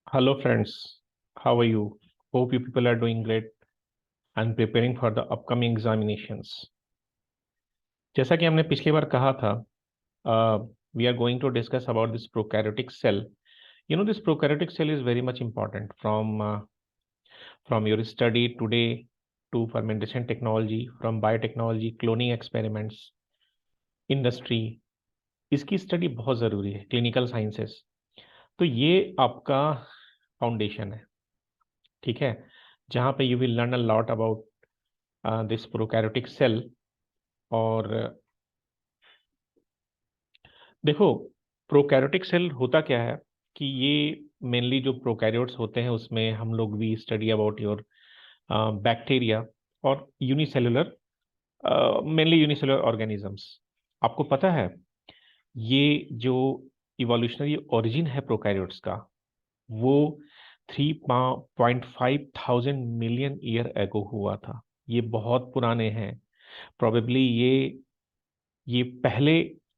Hello friends, how are you? Hope you people are doing great and preparing for the upcoming examinations. जैसा कि हमने पिछली बार कहा था, we are going to discuss about this prokaryotic cell. This prokaryotic cell is very much important from your study today to fermentation technology, from biotechnology, cloning experiments, industry. इसकी study बहुत ज़रूरी है, क्लिनिकल साइंसेस। तो ये आपका foundation है, ठीक है, जहाँ पे you will learn a lot about this prokaryotic cell. और देखो, प्रोकैरियोटिक सेल होता क्या है कि ये मेनली जो प्रोकैरियोट्स होते हैं उसमें हम लोग भी स्टडी अबाउट योर बैक्टीरिया और यूनिसेलुलर, मेनली यूनिसेलुलर ऑर्गेनिजम्स। आपको पता है ये जो इवोल्यूशनरी ओरिजिन है प्रोकैरियोट्स का, वो 3.5 थाउजेंड मिलियन ईयर एगो हुआ था। ये बहुत पुराने हैं। प्रोबेबली ये पहले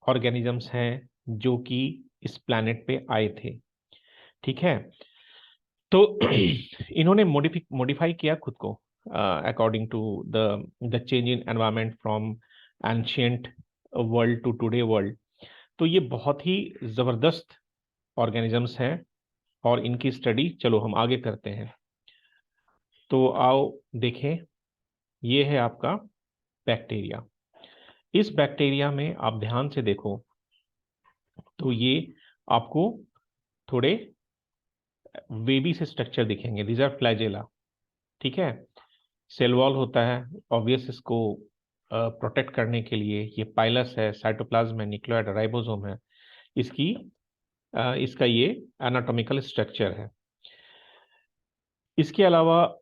ऑर्गेनिजम्स हैं जो कि इस प्लैनेट पे आए थे, ठीक है। तो इन्होंने मॉडिफाई किया खुद को according to the change in environment from ancient world to today world. तो ये बहुत ही जबरदस्त ऑर्गेनिजम्स हैं और इनकी स्टडी चलो हम आगे करते हैं। तो आओ देखें, ये है आपका बैक्टीरिया। इस बैक्टीरिया में आप ध्यान से देखो तो ये आपको थोड़े वेबी से स्ट्रक्चर दिखेंगे। दीज आर फ्लैजेला, ठीक है। सेल वॉल होता है ऑब्वियस, इसको प्रोटेक्ट करने के लिए। ये पाइलस है, साइटोप्लाज्म है, न्यूक्लियोइड, राइबोसोम है। इसकी इसका ये एनाटॉमिकल स्ट्रक्चर है। इसके अलावा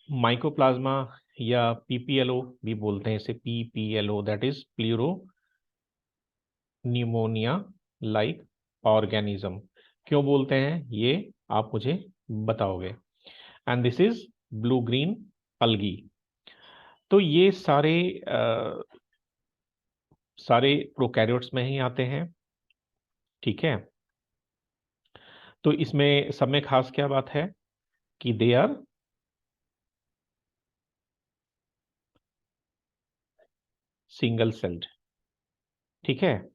माइकोप्लाज्मा या पीपीएलओ भी बोलते हैं इसे, PPLO that is pleuro pneumonia like organism. क्यों बोलते हैं ये आप मुझे बताओगे। And this is blue green अलगी। तो ये सारे प्रोकैरियोट्स में ही आते हैं, ठीक है। तो इसमें सब में खास क्या बात है कि दे आर सिंगल सेल्ड, ठीक है।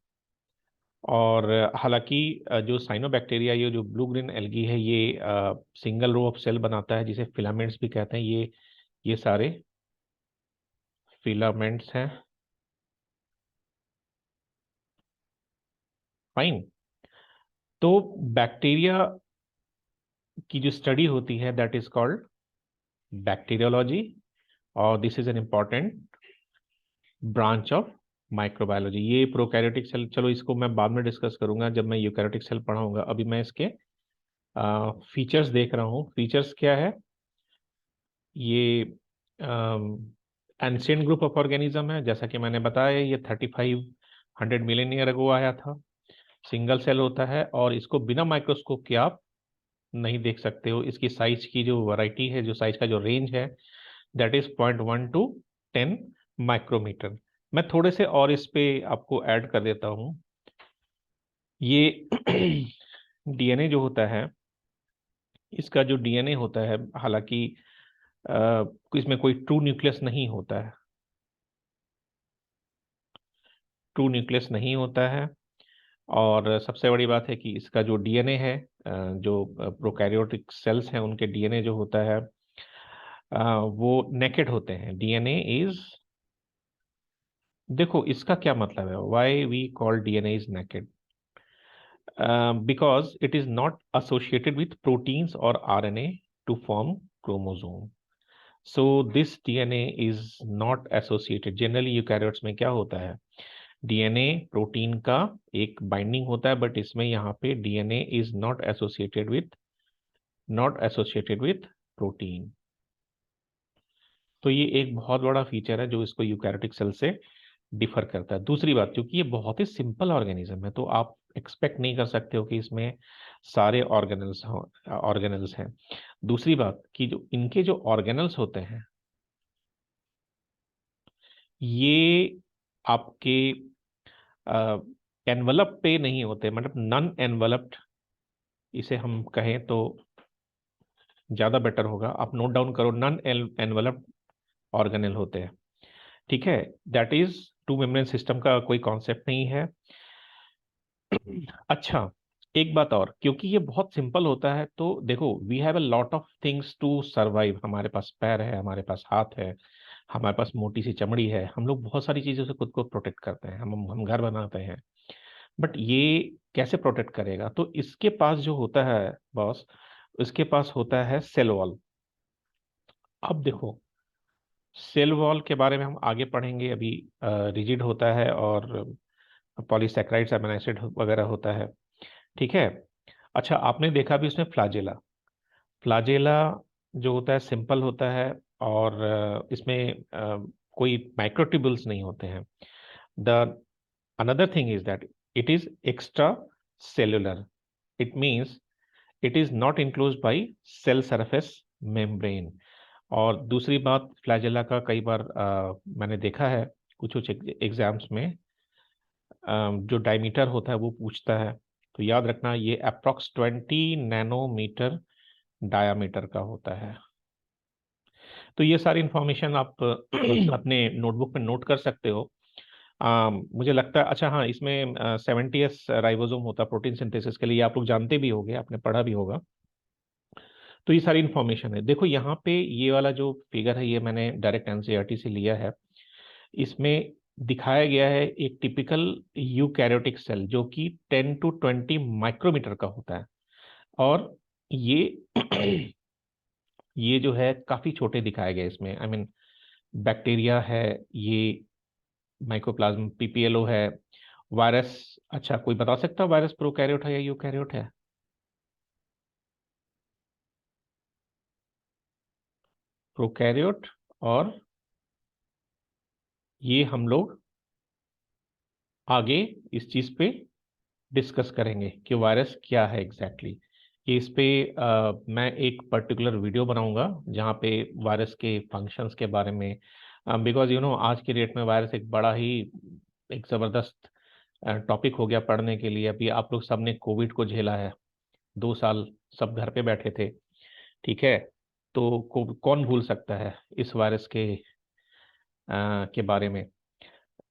और हालांकि जो साइनोबैक्टीरिया, ये जो ब्लू ग्रीन एल्गी है, ये सिंगल रो ऑफ सेल बनाता है जिसे फिलामेंट्स भी कहते हैं। ये सारे फिलामेंट्स हैं, फाइन। तो बैक्टीरिया की जो स्टडी होती है दैट इज कॉल्ड बैक्टीरियोलॉजी, और this is an important branch of microbiology. ये प्रोकैरियोटिक सेल, चलो इसको मैं बाद में डिस्कस करूंगा जब मैं यूकैरियोटिक सेल पढ़ाऊंगा। अभी मैं इसके फीचर्स देख रहा हूँ। फीचर्स क्या है, ये एंशियंट ग्रुप ऑफ ऑर्गेनिज्म है, जैसा कि मैंने बताया ये 3500 मिलियन ईयर अगो आया था। सिंगल सेल होता है और इसको बिना माइक्रोस्कोप के आप नहीं देख सकते हो। इसकी साइज की जो वैरायटी है, जो साइज का जो रेंज है, दैट इज 0.1 to 10 माइक्रोमीटर। मैं थोड़े से और इस पे आपको ऐड कर देता हूँ। ये डीएनए जो होता है, इसका जो डीएनए होता है, हालांकि इसमें कोई ट्रू न्यूक्लियस नहीं होता है, ट्रू न्यूक्लियस नहीं होता है। और सबसे बड़ी बात है कि इसका जो डीएनए है, जो प्रोकैरियोटिक सेल्स हैं उनके डीएनए जो होता है, वो नेकेड होते हैं। डीएनए इज, देखो इसका क्या मतलब है, why we call DNA is naked, because it is not associated with proteins or RNA to form chromosome. So this DNA is not associated. Generally eukaryotes में क्या होता है, डीएनए प्रोटीन का एक बाइंडिंग होता है, बट इसमें यहाँ पे DNA is not associated with protein. तो ये एक बहुत बड़ा फीचर है जो इसको यूकैरियोटिक सेल से डिफर करता है। दूसरी बात, क्योंकि ये बहुत ही सिंपल ऑर्गेनिज्म है, तो आप एक्सपेक्ट नहीं कर सकते हो कि इसमें सारे ऑर्गेनल्स हैं। दूसरी बात कि जो इनके जो ऑर्गेनल्स होते हैं, ये आपके एनवलप पे नहीं होते, मतलब नॉन एनवलप्ड इसे हम कहें तो ज्यादा बेटर होगा, आप नोट डाउन करो, नॉन एनवेलप्ड ऑर्गेनेल होते हैं, ठीक है। That is two membrane system का कोई कॉन्सेप्ट नहीं है। अच्छा, एक बात और, क्योंकि ये बहुत सिंपल होता है, तो देखो we have a lot of things to survive. हमारे पास पैर है, हमारे पास हाथ है, हमारे पास मोटी सी चमड़ी है, हम लोग बहुत सारी चीजों से खुद को प्रोटेक्ट करते हैं, हम घर बनाते हैं। बट ये कैसे प्रोटेक्ट करेगा? तो इसके पास जो होता है बॉस, इसके पास होता है सेल वॉल। अब देखो, सेल वॉल के बारे में हम आगे पढ़ेंगे। अभी रिजिड होता है और पॉलीसैकेराइड्स, अमीनो एसिड वगैरह होता है, ठीक है। अच्छा, आपने देखा भी उसमें फ्लाजेला। फ्लाजेला जो होता है सिंपल होता है, और इसमें कोई माइक्रोट्यूबुल्स नहीं होते हैं। The another thing is that it is extra cellular, it means it is not enclosed by cell surface membrane. और दूसरी बात, फ्लैजेला का कई बार मैंने देखा है कुछ कुछ एग्जाम्स में, जो डायमीटर होता है वो पूछता है। तो याद रखना, ये अप्रोक्स 20 नैनोमीटर डायामीटर का होता है। तो ये सारी इंफॉर्मेशन आप अपने नोटबुक में नोट कर सकते हो। मुझे लगता है, अच्छा हाँ, इसमें 70s राइबोसोम होता है प्रोटीन सिंथेसिस के लिए, आप लोग जानते भी होंगे, आपने पढ़ा भी होगा। तो ये सारी इंफॉर्मेशन है। देखो यहाँ पे ये वाला जो फिगर है, ये मैंने डायरेक्ट एनसीईआरटी से लिया है। इसमें दिखाया गया है एक टिपिकल यूकैरियोटिक सेल जो कि 10 to 20 माइक्रोमीटर का होता है। और ये ये जो है काफी छोटे दिखाए गए इसमें, आई मीन बैक्टीरिया है, ये माइकोप्लाज्म, पीपीएलओ है, वायरस। अच्छा, कोई बता सकता है वायरस प्रोकैरियोट है या यूकैरियोट है? प्रोकैरियोट। और ये हम लोग आगे इस चीज पे डिस्कस करेंगे कि वायरस क्या है एग्जैक्टली exactly। ये इस पे मैं एक पर्टिकुलर वीडियो बनाऊंगा जहाँ पे वायरस के फंक्शंस के बारे में, बिकॉज यू नो आज की डेट में वायरस एक बड़ा ही एक जबरदस्त टॉपिक हो गया पढ़ने के लिए। अभी आप लोग सबने कोविड को झेला है, 2 साल सब घर पे बैठे थे, ठीक है। तो कौन भूल सकता है इस वायरस के बारे में।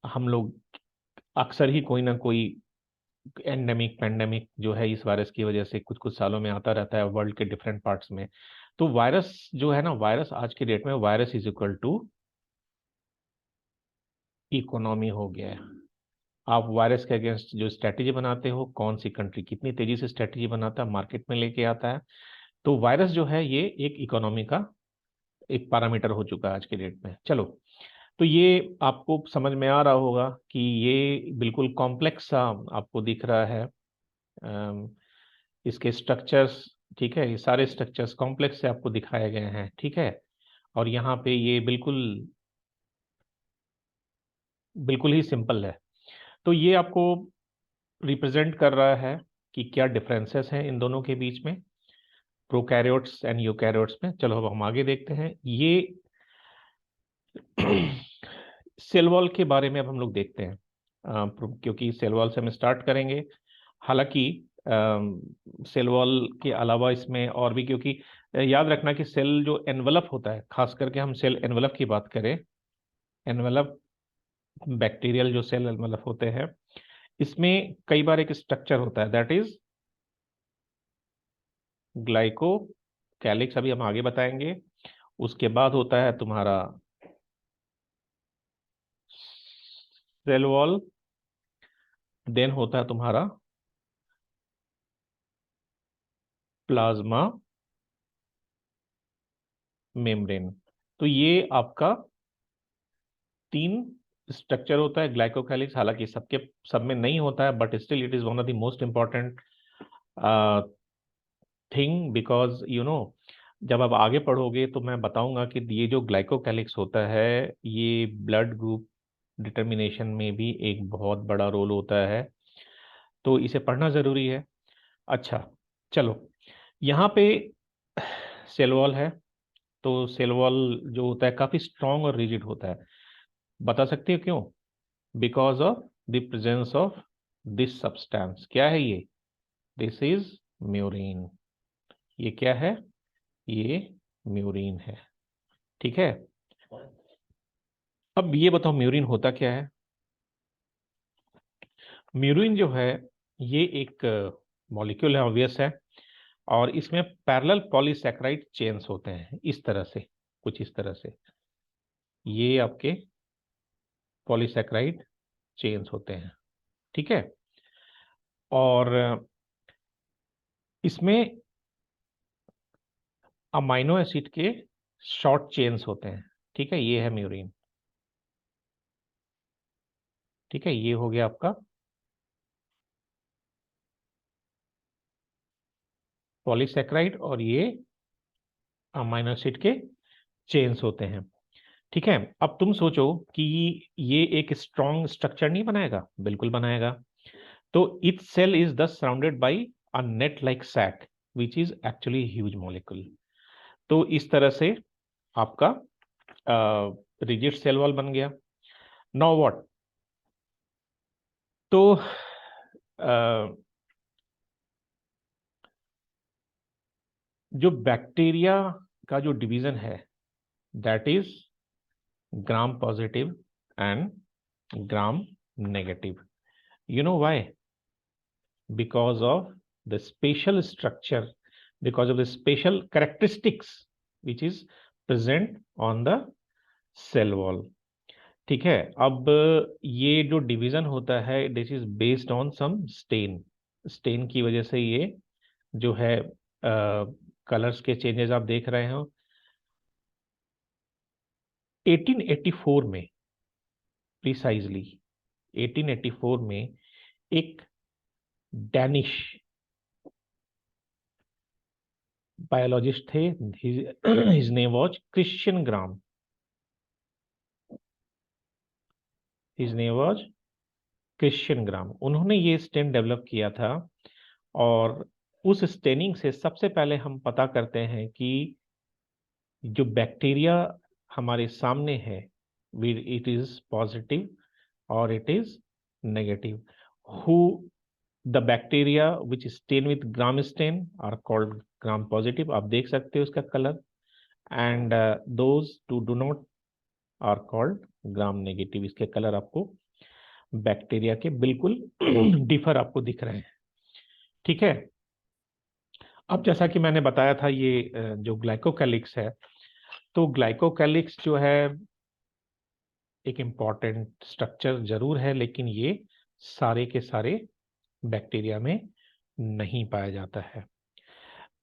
हम लोग अक्सर ही कोई ना कोई एंडेमिक पेंडेमिक जो है इस वायरस की वजह से कुछ कुछ सालों में आता रहता है वर्ल्ड के डिफरेंट पार्ट्स में। तो वायरस जो है ना, वायरस आज की डेट में virus is equal to economy हो गया है। आप वायरस के अगेंस्ट जो स्ट्रेटेजी बनाते हो, कौन सी कंट्री कितनी तेजी से स्ट्रेटेजी बनाता है, मार्केट में लेके आता है, तो वायरस जो है ये एक इकोनॉमी का एक पैरामीटर हो चुका है आज के डेट में। चलो, तो ये आपको समझ में आ रहा होगा कि ये बिल्कुल कॉम्प्लेक्स सा आपको दिख रहा है। अम, इसके स्ट्रक्चर्स, ठीक है, ये सारे स्ट्रक्चर्स कॉम्प्लेक्स से आपको दिखाए गए हैं, ठीक है। और यहाँ पे ये बिल्कुल बिल्कुल ही सिंपल है। तो ये आपको रिप्रेजेंट कर रहा है कि क्या डिफरेंसेस हैं इन दोनों के बीच में, प्रोकैरियोट्स एंड यूकैरियोट्स में। चलो अब हम आगे देखते हैं। ये सेल वॉल के बारे में अब हम लोग देखते हैं, क्योंकि सेल वॉल से हम स्टार्ट करेंगे। हालांकि सेल वॉल के अलावा इसमें और भी, क्योंकि याद रखना कि सेल जो एनवलप होता है, खास करके हम सेल एनवलप की बात करें, एनवलप बैक्टीरियल जो सेल एनवलप होते हैं, इसमें कई बार एक स्ट्रक्चर होता है दैट इज ग्लाइको कैलिक्स, अभी हम आगे बताएंगे। उसके बाद होता है तुम्हारा सेल वॉल, देन होता है तुम्हारा प्लाज्मा मेम्ब्रेन। तो ये आपका 3 स्ट्रक्चर होता है ग्लाइकोकैलिक्स। हालांकि सबके सब में नहीं होता है, but still it is one of the most important thing, because you know जब आप आगे पढ़ोगे तो मैं बताऊंगा कि ये जो ग्लाइकोकैलिक्स होता है, ये ब्लड ग्रुप डिटर्मिनेशन में भी एक बहुत बड़ा रोल होता है, तो इसे पढ़ना जरूरी है। अच्छा, चलो, यहाँ पे सेल वॉल है। तो सेल वॉल जो होता है काफी स्ट्रांग और रिजिड होता है। बता सकते हो क्यों? Because of the presence of this substance. क्या है ये? This is murein. ये क्या है? ये म्यूरिन है। ठीक है, अब ये बताओ म्यूरिन होता क्या है। म्यूरिन जो है ये एक मॉलिक्यूल है, ऑब्वियस है, और इसमें पैरेलल पॉलीसैकेराइड चेन्स होते हैं इस तरह से, कुछ इस तरह से, ये आपके पॉलीसैकेराइड चेन्स होते हैं। ठीक है, और इसमें अमाइनो एसिड के शॉर्ट चेन्स होते हैं। ठीक है, ये है म्यूरिन। ठीक है, ये हो गया आपका पॉलीसैकेराइड और ये अमाइनो एसिड के चेन्स होते हैं। ठीक है, अब तुम सोचो कि ये एक स्ट्रॉन्ग स्ट्रक्चर नहीं बनाएगा, बिल्कुल बनाएगा। तो each cell is thus surrounded by a net like sac which is actually huge molecule. तो इस तरह से आपका रिजिड सेल वॉल बन गया। नाउ व्हाट, तो जो बैक्टीरिया का जो डिवीजन है that is gram positive and gram negative. You know why? Because of the spatial structure, because of the spatial characteristics which is present on the cell wall. ठीक है, अब ये जो डिवीजन होता है this is based on some stain. Stain की वजह से ये जो है कलर्स के चेंजेस आप देख रहे हो। 1884 में, प्रिसाइजली 1884 में एक डैनिश बायोलॉजिस्ट थे, his name was Christian gram. His name was Christian ग्राम। उन्होंने ये स्टेन डेवलप किया था, और उस स्टेनिंग से सबसे पहले हम पता करते हैं कि जो बैक्टीरिया हमारे सामने है इट इज पॉजिटिव और it is negative. Who the bacteria which stain with gram stain are called gram positive, आप देख सकते हो उसका colour, and those two do not are called gram negative. इसके कलर आपको बैक्टीरिया के बिल्कुल डिफर आपको दिख रहे हैं। ठीक है, अब जैसा कि मैंने बताया था ये जो ग्लाइकोकैलिक्स है, तो ग्लाइकोकैलिक्स जो है एक इम्पॉर्टेंट स्ट्रक्चर जरूर है, लेकिन ये सारे के सारे बैक्टीरिया में नहीं पाया जाता है।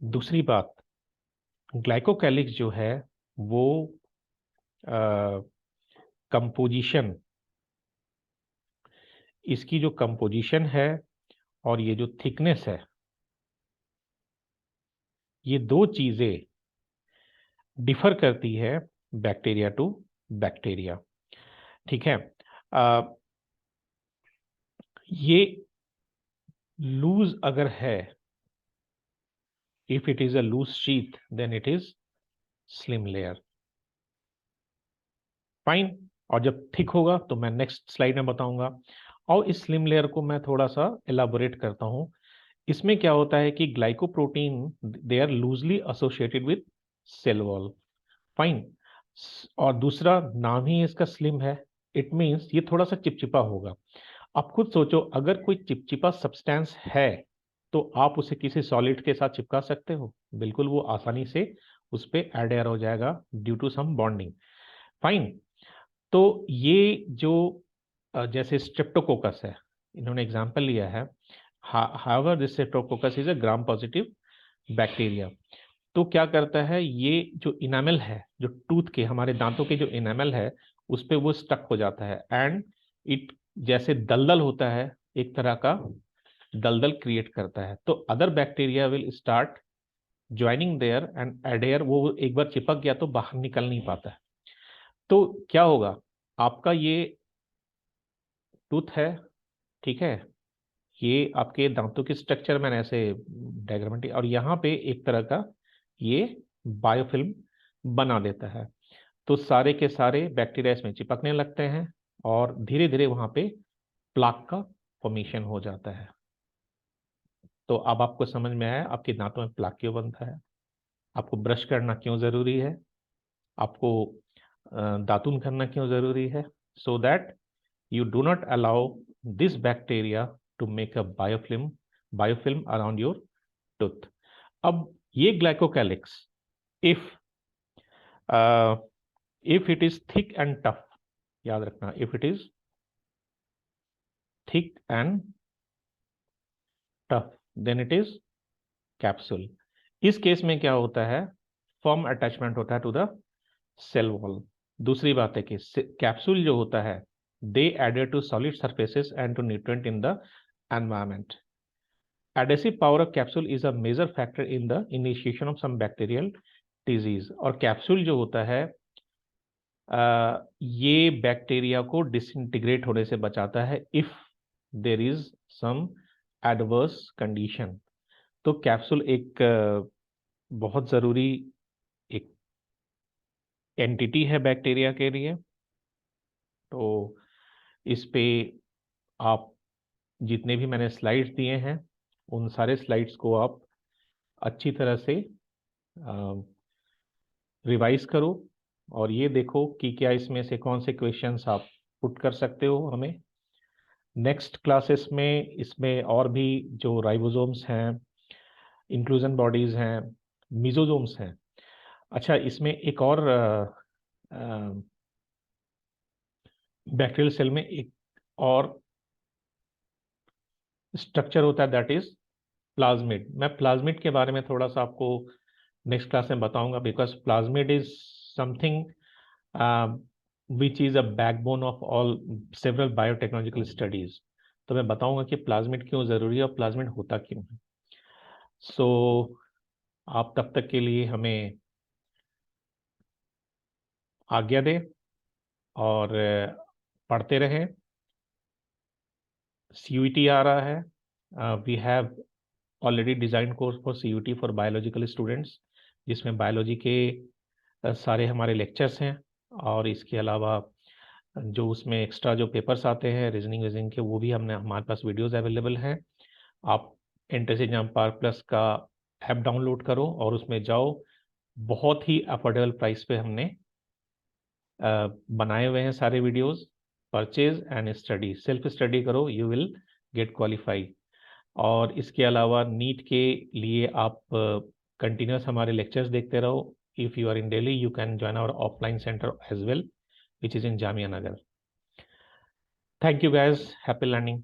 दूसरी बात, ग्लाइकोकैलिक्स जो है वो कंपोजिशन, इसकी जो कंपोजिशन है और ये जो थिकनेस है, ये दो चीजें डिफर करती है बैक्टीरिया टू बैक्टीरिया। ठीक है, ये लूज अगर है, if it is a loose sheath then it is slime layer. Fine, और जब थिक होगा तो मैं नेक्स्ट स्लाइड में बताऊंगा। और इस स्लिम लेयर को मैं थोड़ा सा एलाबोरेट करता हूं। इसमें क्या होता है कि glycoprotein they are loosely associated with cell wall. Fine, और दूसरा नाम ही इसका स्लिम है, इट मीन्स ये थोड़ा सा चिपचिपा होगा। आप खुद सोचो, अगर कोई चिपचिपा सब्सटेंस है तो आप उसे किसी सॉलिड के साथ चिपका सकते हो, बिल्कुल वो आसानी से उस पर एडेयर हो जाएगा due to some bonding. Fine, तो ये जो जैसे स्ट्रेप्टोकोकस है, इन्होंने एग्जांपल लिया है, however this Streptococcus is a gram positive bacteria. तो क्या करता है, ये जो इनामल है, जो टूथ के हमारे दांतों के जो इनामल है उस पे वो स्टक हो जाता है, एंड इट जैसे दलदल होता है, एक तरह का दलदल क्रिएट करता है। तो other bacteria will start joining there and adhere, वो एक बार चिपक गया तो बाहर निकल नहीं पाता है। तो क्या होगा, आपका ये टूथ है, ठीक है, ये आपके दांतों के स्ट्रक्चर में ऐसे डायग्रामेटिक, और यहाँ पे एक तरह का ये बायोफिल्म बना देता है। तो सारे के सारे बैक्टीरिया इसमें चिपकने लगते हैं और धीरे धीरे वहां पे प्लाक का फॉर्मेशन हो जाता है। तो अब आपको समझ में आया आपके दांतों में प्लाक क्यों बनता है। आपको ब्रश करना क्यों ज़रूरी है, आपको दातुन करना क्यों ज़रूरी है, so that you do not allow this bacteria to make a biofilm around your tooth. अब ये glycocalyx, if if it is thick and tough, याद रखना, if it is thick and tough then it is capsule. इस case में क्या होता है, form attachment होता है टू द सेल वॉल. दूसरी बात है कि कैप्सूल जो होता है दे एडेड to solid surfaces and to nutrient in the environment. Adhesive power of capsule is a major factor in the initiation of some bacterial disease. और कैप्सूल जो होता है ये बैक्टीरिया को डिसइंटीग्रेट होने से बचाता है if there is some adverse condition. तो कैप्सूल एक बहुत ज़रूरी एक एंटिटी है बैक्टीरिया के लिए. तो इस पे आप जितने भी मैंने स्लाइड्स दिए हैं उन सारे स्लाइड्स को आप अच्छी तरह से रिवाइज करो और ये देखो कि क्या इसमें से कौन से क्वेश्चंस आप पुट कर सकते हो हमें. नेक्स्ट क्लासेस में इसमें और भी जो राइबोसोम्स हैं, इंक्लूजन बॉडीज हैं, मिजोसोम्स हैं. अच्छा, इसमें एक और बैक्टीरियल सेल में एक और स्ट्रक्चर होता है दैट इज प्लाज्मिड. मैं प्लाज्मिड के बारे में थोड़ा सा आपको नेक्स्ट क्लास में बताऊंगा because plasmid is something which is a backbone of all several biotechnological studies. तो मैं बताऊंगा कि प्लाज्मिड क्यों जरूरी है और प्लाज्मिड होता क्यों है. सो आप तब तक के लिए हमें आज्ञा दें और पढ़ते रहें. CUET आ रहा है. We have already design course for CUET for biological students जिसमें बायोलॉजी के सारे हमारे लेक्चर्स हैं और इसके अलावा जो उसमें एक्स्ट्रा जो पेपर्स आते हैं रीजनिंग के वो भी हमारे पास वीडियोस अवेलेबल हैं. आप एंट्रेंस एग्जाम पार प्लस का ऐप डाउनलोड करो और उसमें जाओ. बहुत ही अफोर्डेबल प्राइस पे हमने बनाए हुए हैं सारे videos. Purchase and study, self study करो, यू विल गेट क्वालिफाई. और इसके अलावा नीट के लिए आप कंटिन्यूस हमारे लेक्चर्स देखते रहो. If you are in Delhi you can join our offline centre as well which is in Jamia Nagar. Thank you guys, happy learning.